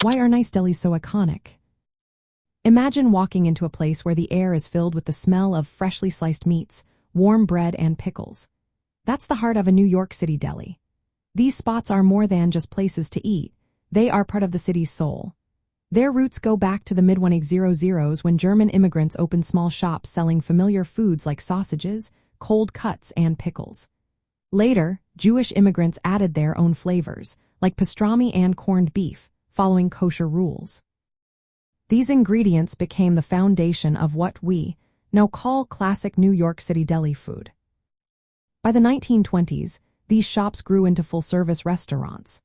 Why are nice delis so iconic? Imagine walking into a place where the air is filled with the smell of freshly sliced meats, warm bread, and pickles. That's the heart of a New York City deli. These spots are more than just places to eat. They are part of the city's soul. Their roots go back to the mid-1900s when German immigrants opened small shops selling familiar foods like sausages, cold cuts, and pickles. Later, Jewish immigrants added their own flavors, like pastrami and corned beef, following kosher rules. These ingredients became the foundation of what we now call classic New York City deli food. By the 1920s, these shops grew into full-service restaurants.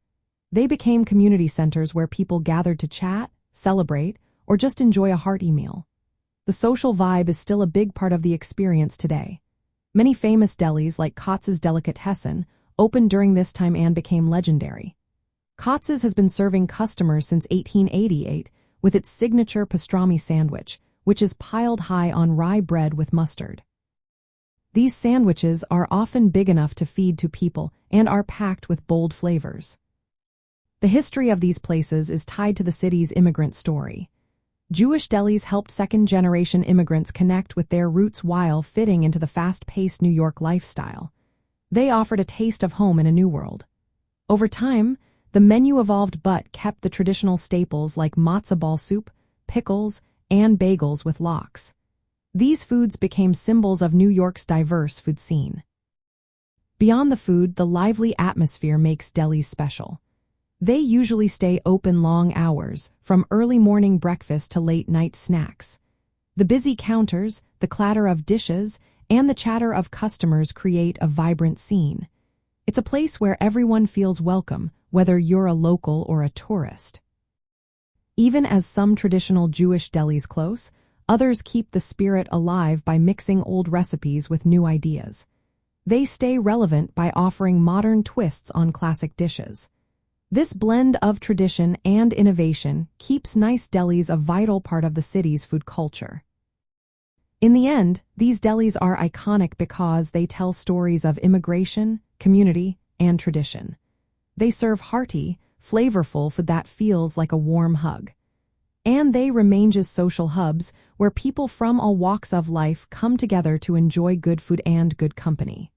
They became community centers where people gathered to chat, celebrate, or just enjoy a hearty meal. The social vibe is still a big part of the experience today. Many famous delis like Katzs Delicatessen opened during this time and became legendary. Katzs has been serving customers since 1888 with its signature pastrami sandwich, which is piled high on rye bread with mustard. These sandwiches are often big enough to feed two people and are packed with bold flavors. The history of these places is tied to the city's immigrant story. Jewish delis helped second-generation immigrants connect with their roots while fitting into the fast-paced New York lifestyle. They offered a taste of home in a new world. Over time, the menu evolved but kept the traditional staples like matzo ball soup, pickles, and bagels with lox. These foods became symbols of New York's diverse food scene. Beyond the food, the lively atmosphere makes delis special. They usually stay open long hours, from early morning breakfast to late-night snacks. The busy counters, the clatter of dishes, and the chatter of customers create a vibrant scene. It's a place where everyone feels welcome, whether you're a local or a tourist. Even as some traditional Jewish delis close, others keep the spirit alive by mixing old recipes with new ideas. They stay relevant by offering modern twists on classic dishes. This blend of tradition and innovation keeps nice delis a vital part of the city's food culture. In the end, these delis are iconic because they tell stories of immigration, community, and tradition. They serve hearty, flavorful food that feels like a warm hug. And they remain as social hubs where people from all walks of life come together to enjoy good food and good company.